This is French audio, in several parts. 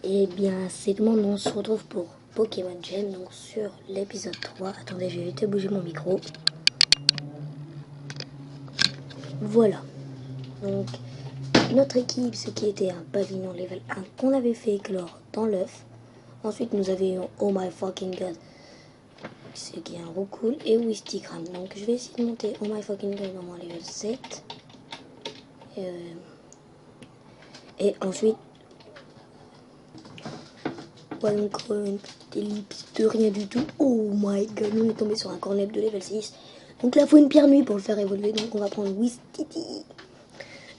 Et bien, c'est tout le monde, on se retrouve pour Pokémon Gem, donc sur l'épisode 3. Attendez, je vais vite bouger mon micro. Voilà. Donc, notre équipe, ce qui était un pavillon level 1 qu'on avait fait éclore dans l'œuf. Ensuite, nous avions Oh My Fucking God, ce qui est un Roucoule, et Wistikram. Donc, je vais essayer de monter Oh My Fucking God dans mon level 7. Et ensuite, voilà, donc une petite ellipse de rien du tout. Oh my god, on est tombé sur un cornep de level 6. Donc là, il faut une pierre nuit pour le faire évoluer. Donc on va prendre Wistiti.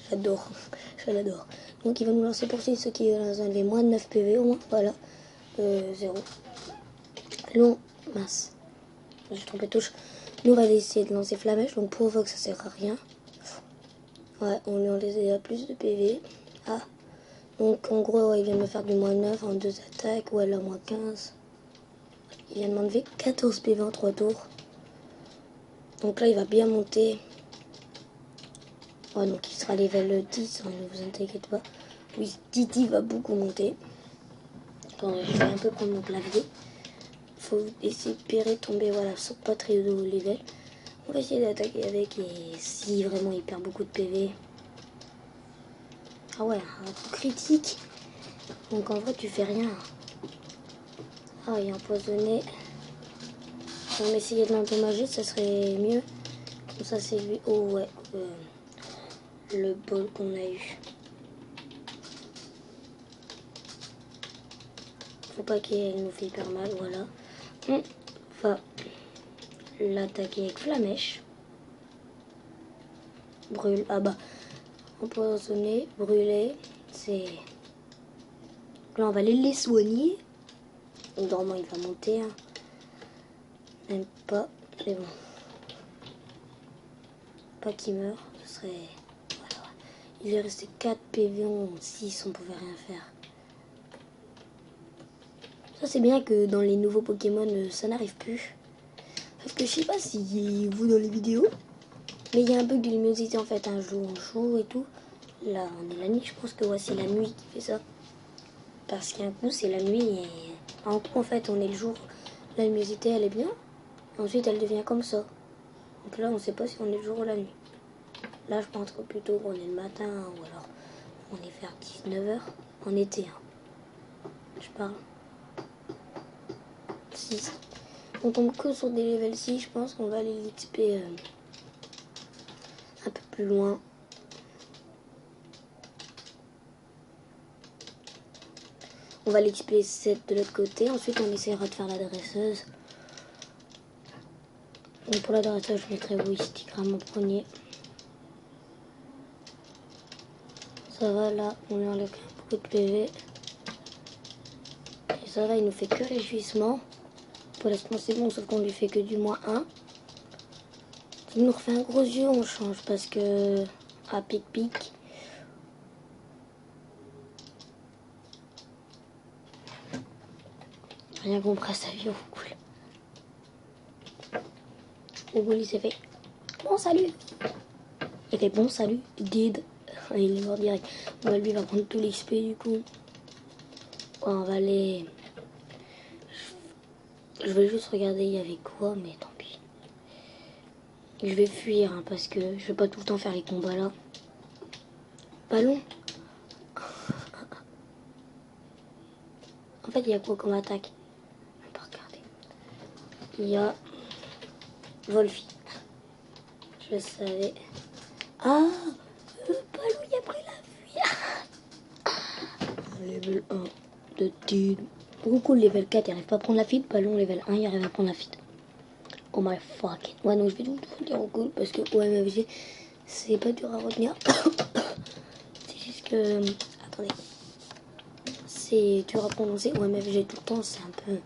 J'adore, je l'adore. Donc il va nous lancer poursuivre, ce qui va nous enlever moins de 9 PV au moins. Voilà, 0. Long, mince. J'ai trompé de touche. Nous, on va essayer de lancer Flamèche. Donc provoque, ça sert à rien. Ouais, on lui enlève déjà plus de PV. Ah. Donc en gros, il vient de me faire du moins 9 en 2 attaques, ou alors moins 15. Il vient de m'enlever 14 PV en 3 tours. Donc là, il va bien monter. Ouais, donc il sera level 10, hein, ne vous inquiétez pas. Oui, Titi va beaucoup monter. Attendez, je vais un peu prendre mon clavier. Faut espérer tomber, voilà, sur pas très haut level. On va essayer d'attaquer avec, et si vraiment il perd beaucoup de PV. Ah ouais, un coup critique. Donc en vrai, tu fais rien. Ah, il est empoisonné. On va essayer de l'endommager, ça serait mieux. Comme ça, c'est lui. Oh ouais, le bol qu'on a eu. Faut pas qu'elle nous fait hyper mal, voilà. On va l'attaquer avec Flamèche. Brûle, ah bah, empoisonné, brûler, c'est... Là, on va les soigner. Normalement, il va monter, hein. Même pas, c'est bon. Pas qu'il meurt, ce serait... Voilà. Il est resté 4 PV en 6, on pouvait rien faire. Ça, c'est bien que dans les nouveaux Pokémon, ça n'arrive plus. Parce que je sais pas si vous dans les vidéos, mais il y a un bug de luminosité en fait. Un jour on joue et tout. Là, on est la nuit, je pense que ouais, c'est la nuit qui fait ça. Parce qu'un coup, c'est la nuit et un coup, en fait, on est le jour. La luminosité, elle est bien. Ensuite, elle devient comme ça. Donc là, on sait pas si on est le jour ou la nuit. Là, je pense que plutôt qu'on est le matin ou alors on est vers 19h en été. Hein. Je parle. 6. On tombe que sur des levels 6, je pense qu'on va aller l'XP un peu plus loin. On va l'XP 7 de l'autre côté. Ensuite, on essaiera de faire la dresseuse. Donc pour la dresseuse, je mettrai Wistikram en premier. Ça va, là, on lui enlève beaucoup de PV. Et ça va, il nous fait que réjouissement. Pour l'instant, c'est bon, sauf qu'on lui fait que du moins 1. S'il nous refait un gros yeux, on change parce que... Ah, pic. Rien compris à sa vie, on cool. Au bout, il s'est fait bon salut. Il fait bon salut, did. Il est mort direct. Bon, lui va prendre tout l'XP du coup. Ouais, on va aller. Je vais juste regarder il y avait quoi, mais tant pis. Je vais fuir hein, parce que je vais pas tout le temps faire les combats là. Ballon. En fait, il y a quoi comme attaque? On va regarder. Il y a Volfi. Je le savais. Ah, Ballon, il a pris la fuite. Level 1 de Tid. Beaucoup level 4, il arrive pas à prendre la fuite. Ballon level 1, il arrive à prendre la fuite. Oh my fucking. Ouais, donc je vais tout dire au cool parce que OMFG, c'est pas dur à retenir. C'est juste que. Attendez. C'est dur à prononcer. OMFG tout le temps, c'est un peu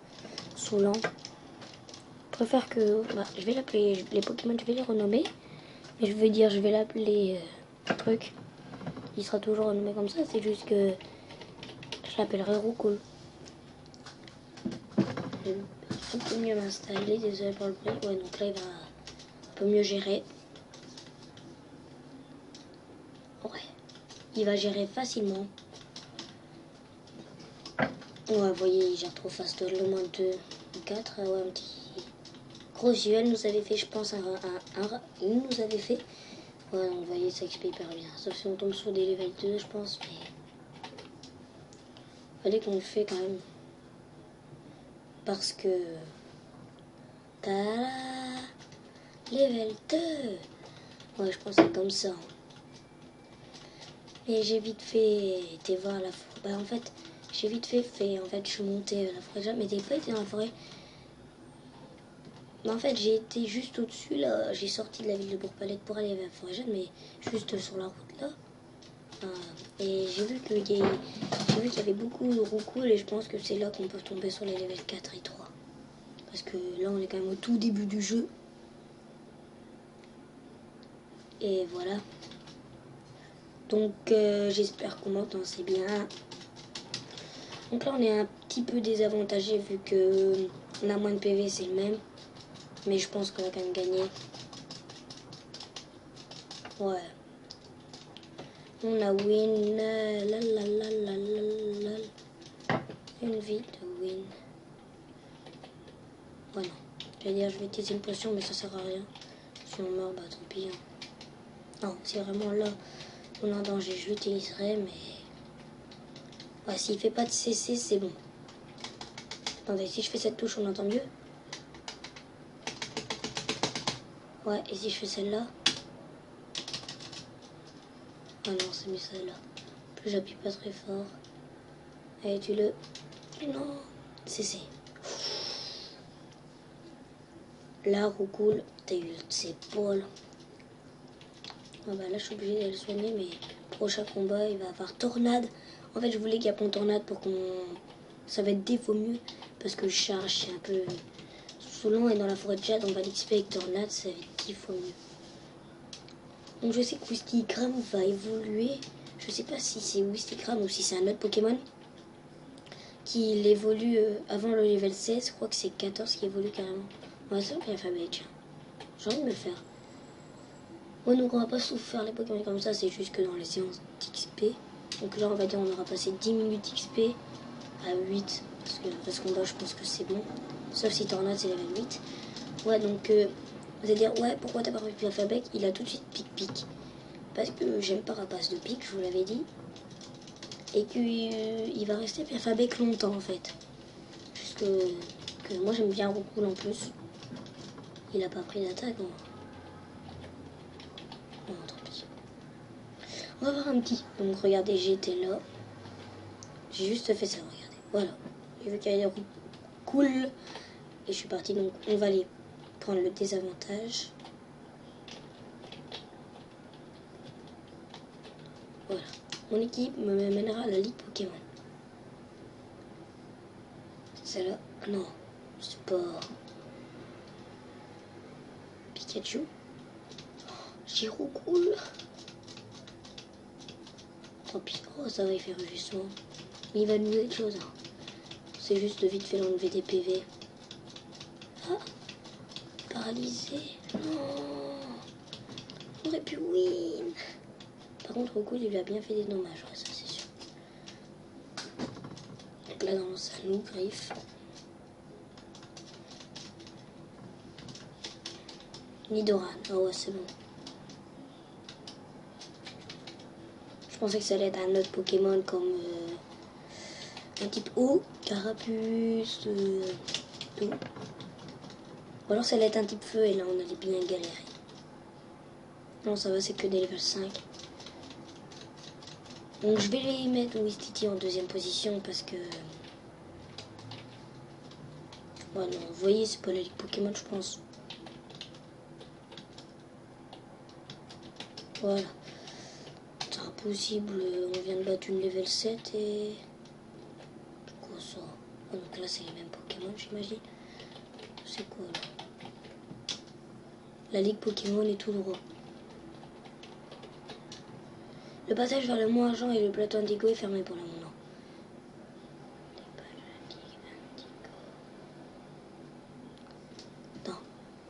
saoulant. Je préfère que. Bah, je vais l'appeler. Les Pokémon, je vais les renommer. Mais je veux dire, je vais l'appeler. Truc. Il sera toujours renommé comme ça. C'est juste que. Je l'appellerai Roucoule. un peu mieux m'installer. Désolé pour le bruit. Ouais, donc là, il va un peu mieux gérer. Ouais, il va gérer facilement. Ouais, vous voyez, il gère trop fast. Le moins 2 ou 4. Ouais, un petit gros duel nous avait fait, je pense, il nous avait fait. Ouais, donc vous voyez, ça XP hyper bien. Sauf si on tombe sur des level 2, je pense, mais fallait qu'on le fait quand même. Parce que... Tada, level 2. Ouais, je pense que c'est comme ça. Et j'ai vite fait été voir la forêt. Bah, en fait, j'ai vite fait. En fait, je suis montée à la forêt. Mais j'ai pas été dans la forêt. Mais en fait, j'ai été juste au-dessus, là. J'ai sorti de la ville de Bourg-Palette pour aller vers la forêt jeune, mais juste sur la route, là. Et j'ai vu qu'il y avait beaucoup de roucoules et je pense que c'est là qu'on peut tomber sur les levels 4 et 3. Parce que là, on est quand même au tout début du jeu. Et voilà. Donc, j'espère qu'on m'entend assez bien. Donc là, on est un petit peu désavantagé vu que on a moins de PV, c'est le même. Mais je pense qu'on va quand même gagner. Ouais. On a win. Une vie de win. Ouais, non. J'allais dire, je vais utiliser une potion, mais ça sert à rien. Si on meurt, bah tant pis. Hein. Non, c'est vraiment là, on est en danger. Je l'utiliserai, mais... Ouais, s'il fait pas de CC, c'est bon. Attendez, si je fais cette touche, on entend mieux. Ouais, et si je fais celle-là? Ah non, c'est mieux celle-là. Plus j'appuie pas très fort. Allez, tue-le. Non, CC. Là, roucoule, t'as eu ses épaules. Ah bah là, je suis obligée d'aller le soigner, mais prochain combat, il va avoir tornade. En fait, je voulais qu'il y ait tornade pour qu'on... Ça va être 10 fois mieux, parce que je charge, c'est un peu... Selon et dans la forêt de Jade, on va l'XP avec tornade, ça va être 10 fois mieux. Donc je sais que Wistikram va évoluer. Je sais pas si c'est Wistikram ou si c'est un autre Pokémon qui évolue avant le level 16. Je crois que c'est 14 qui évolue carrément. On va se faire alphabet, tiens. J'ai envie de me le faire. Ouais, donc on va pas souffrir les Pokémon comme ça, c'est juste que dans les séances d'XP. Donc là, on va dire on aura passé 10 minutes XP à 8. Parce que après ce combat, je pense que c'est bon. Sauf si Tornade, c'est level 8. Ouais, donc vous allez dire, ouais, pourquoi t'as pas pris l'alphabet? Il a tout de suite pic-pic. Parce que j'aime pas Rapace de pic, je vous l'avais dit. Et qu'il va rester Pierre-Fabec longtemps en fait. Puisque que moi j'aime bien Roucoule en plus. Il a pas pris d'attaque. Non, tant pis. On va voir un petit. Donc regardez, j'étais là. J'ai juste fait ça, regardez. Voilà. J'ai vu qu'il y avait des Roucoule. Et je suis partie, donc on va aller prendre le désavantage. Voilà. Mon équipe me mènera à la Ligue Pokémon. Celle-là, non. Sport. Pikachu. Giro cool. Tant pis. Oh, ça va y faire justement. Mais il va nous aider chose. Hein. C'est juste de vite fait l'enlever des PV. Ah, paralysé. Non. On aurait pu win. Par contre, au coup, il lui a bien fait des dommages. Ouais, ça c'est sûr. Donc là, dans sa loup, griffe. Nidoran. Ah ouais, c'est bon. Je pensais que ça allait être un autre Pokémon comme un type eau, Carapuce, tout. Ou alors ça allait être un type feu et là on allait bien galérer. Non, ça va, c'est que des level 5. Donc je vais les mettre Ouistiti en deuxième position parce que... Ouais, non, vous voyez, c'est pas la Ligue Pokémon, je pense. Voilà. C'est impossible, on vient de battre une level 7 et... Quoi ça? Oh, donc là, c'est les mêmes Pokémon, j'imagine. C'est quoi, là? La Ligue Pokémon est tout droit. Le passage vers le Mont Argent et le plateau Indigo est fermé pour le moment.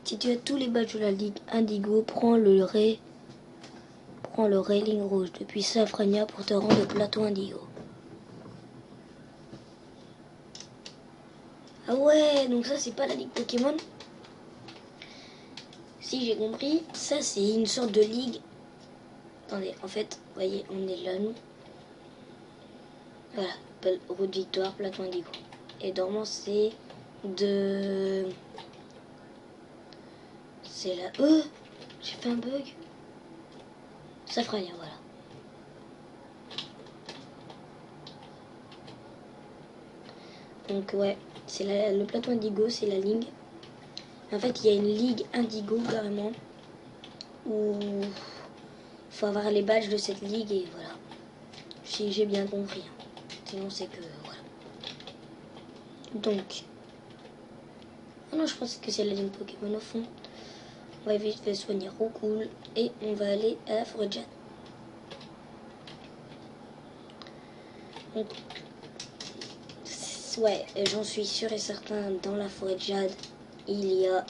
Si tu as tous les badges de la Ligue Indigo, prends le railing rouge depuis Safrania pour te rendre au plateau Indigo. Ah ouais, donc ça c'est pas la Ligue Pokémon. Si j'ai compris, ça c'est une sorte de ligue. Attendez, en fait, vous voyez, on est là nous. Voilà, route victoire, plateau Indigo. Et normalement c'est de... C'est là... j'ai fait un bug. Safrania, voilà. Donc ouais, c'est le plateau Indigo, c'est la ligue. En fait, il y a une ligue Indigo carrément où il faut avoir les badges de cette ligue et voilà. Si j'ai bien compris. Sinon, c'est que voilà. Donc, ah non, je pense que c'est la ligne Pokémon au fond. On va vite fait soigner Roucoule et on va aller à la forêt de Jade. Donc, ouais, j'en suis sûr et certain, dans la forêt de Jade, il y a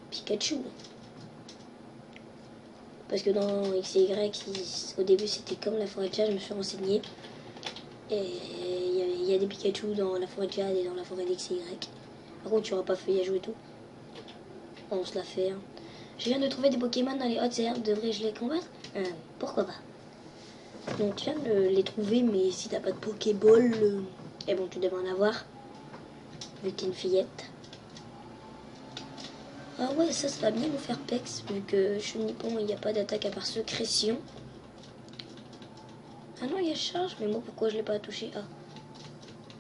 Pikachu. Parce que dans X et Y, au début c'était comme la forêt de Jade, je me suis renseigné. Et il y a des Pikachu dans la forêt de Jade et dans la forêt d'X et Y. Par contre, tu n'auras pas feuillage et tout. On se la fait. Hein. Je viens de trouver des Pokémon dans les hautes herbes, devrais-je les combattre? Pourquoi pas. Donc tu viens de les trouver, mais si t'as pas de Pokéball, eh bon, tu devrais en avoir. Vu que t'es une fillette. Ah ouais, ça va bien nous faire pex, vu que Chunipon, il n'y a pas d'attaque à part Secrétion. Ah non, il y a charge, mais moi, pourquoi je l'ai pas touché? Ah.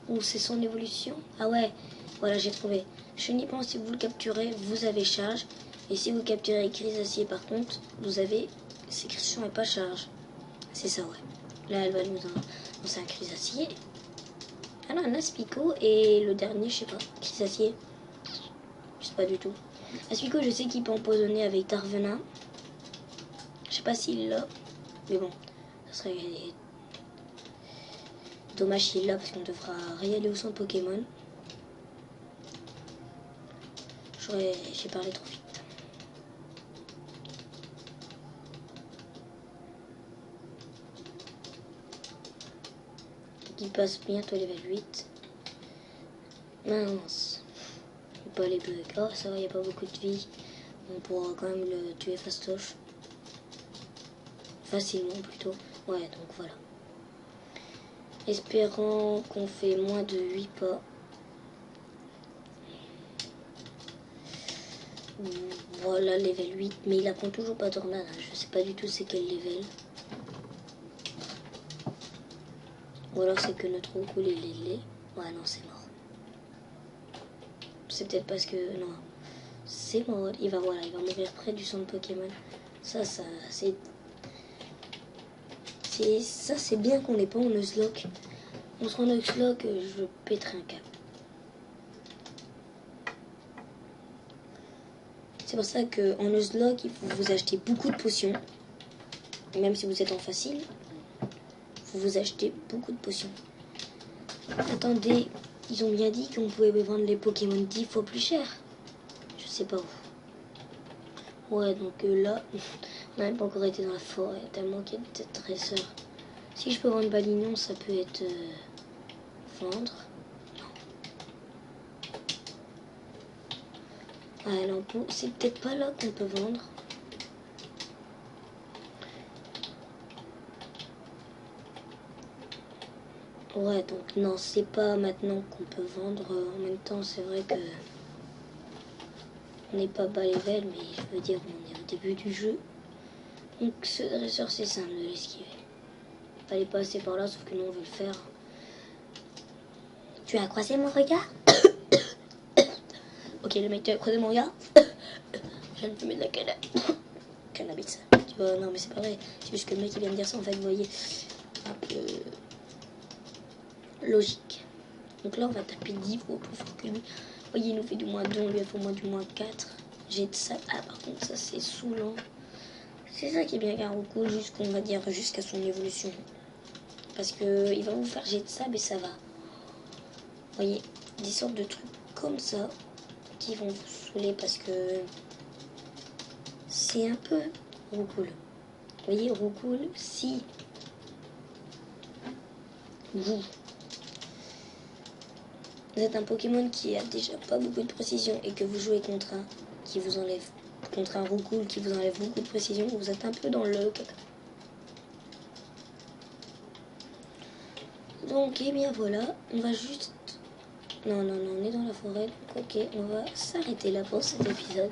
Ou c'est son évolution? Ah ouais, voilà, j'ai trouvé. Chunipon, si vous le capturez, vous avez charge. Et si vous capturez Chrysacier, par contre, vous avez Sécrétion et pas charge. C'est ça, ouais. Là, elle va nous annoncer un Chrysacier. Ah non, un Aspico et le dernier, je sais pas, Chrysacier. Je sais pas du tout. Aspico, je sais qu'il peut empoisonner avec Darvenin. Je sais pas s'il l'a, mais bon, ça serait dommage s'il l'a parce qu'on devra réaller au centre Pokémon. J'ai parlé trop vite. Il passe bientôt level 8. Mince. Pas les bugs. Oh, ça va, il n'y a pas beaucoup de vie. On pourra quand même le tuer fastoche. Facilement plutôt. Ouais, donc voilà. Espérant qu'on fait moins de 8 pas. Voilà, level 8. Mais il apprend toujours pas tornade. Hein. Je sais pas du tout c'est quel level. Ou alors c'est que notre Roucoule il est laid. Ouais, non, c'est mort. C'est peut-être parce que... Non. C'est mort. Il va mourir près du centre Pokémon. Ça, c'est... Ça, c'est bien qu'on n'est pas en Nuzlocke. On sera en Nuzlocke, je pèterai un câble. C'est pour ça qu'en Nuzlocke, il faut vous acheter beaucoup de potions. Même si vous êtes en facile, il faut vous acheter beaucoup de potions. Attendez, ils ont bien dit qu'on pouvait vendre les Pokémon 10 fois plus cher. Je sais pas où. Ouais, donc là, on n'a même pas encore été dans la forêt, tellement qu'il y a des dresseurs. Si je peux vendre Balignon, ça peut être vendre. Ah, l'emploi, c'est peut-être pas là qu'on peut vendre. Ouais, donc non, c'est pas maintenant qu'on peut vendre. En même temps, c'est vrai que on n'est pas bas level, mais je veux dire, on est au début du jeu. Donc ce dresseur, c'est simple de l'esquiver. Fallait passer par là, sauf que nous, on veut le faire. Tu as croisé mon regard? Ok, le mec, tu as croisé mon regard? Je viens de fumer de la cannabis. Tu vois, non, mais c'est pas vrai. C'est juste que le mec, il vient de dire ça, en fait, vous voyez. Un peu logique. Donc là, on va taper 10 fois plus fort que lui. Vous voyez, il nous fait du moins 2, on lui a fait au moins du moins 4. J'ai de ça. Ah, par contre, ça, c'est saoulant. C'est ça qui est bien Garouko, jusqu'à son évolution. Parce que il va vous faire jet de sable et ça va. Vous voyez, des sortes de trucs comme ça qui vont vous saouler parce que c'est un peu Roucoule. Vous voyez, Roucoule, si vous êtes un Pokémon qui a déjà pas beaucoup de précision et que vous jouez contre un qui vous enlève, contre un Roucoule qui vous enlève beaucoup de précision, vous êtes un peu dans le caca. Donc, eh bien voilà, on va juste... Non, on est dans la forêt, donc ok, on va s'arrêter là pour cet épisode.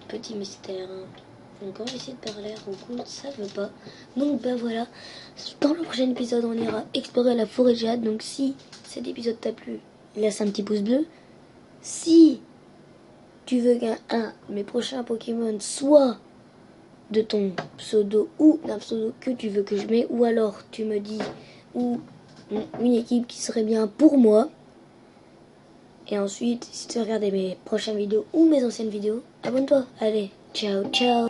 Petit mystère, hein. Donc on va essayer de parler à Roucoule, ça veut pas. Donc bah voilà, dans le prochain épisode on ira explorer la forêt Jade. Donc si cet épisode t'a plu, laisse un petit pouce bleu. Si tu veux qu'un de mes prochains Pokémon soit de ton pseudo ou d'un pseudo que tu veux que je mette, ou alors tu me dis ou une équipe qui serait bien pour moi. Et ensuite, si tu veux regarder mes prochaines vidéos ou mes anciennes vidéos, abonne-toi. Allez, ciao, ciao.